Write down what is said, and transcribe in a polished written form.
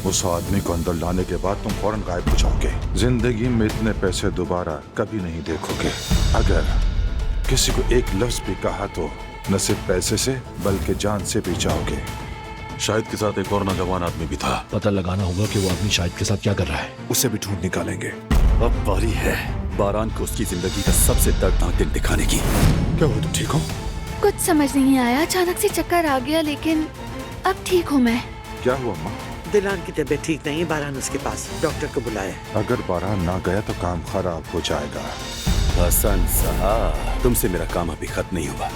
उस आदमी को अंदर लाने के बाद तुम फौरन गायब हो जाओगे। जिंदगी में इतने पैसे दोबारा कभी नहीं देखोगे। अगर किसी को एक लफ्ज भी कहा तो न सिर्फ पैसे से बल्कि जान से भी जाओगे। शाहिद के साथ एक और नौजवान आदमी भी था। पता लगाना होगा कि वो आदमी शाहिद के साथ क्या कर रहा है। उसे भी ढूंढ निकालेंगे। अब बारी है बारान को उसकी जिंदगी का सबसे दर्दनाक दिन दिखाने की। क्या हुआ, तुम ठीक हो? कुछ समझ नहीं आया, अचानक से चक्कर आ गया, लेकिन अब ठीक हूँ मैं। क्या हुआ माँ? दिलान की तबीयत ठीक नहीं है, बारान उसके पास, डॉक्टर को बुलाया। अगर बारान ना गया तो काम खराब हो जाएगा। हसन साहब, तुमसे मेरा काम अभी खत्म नहीं हुआ।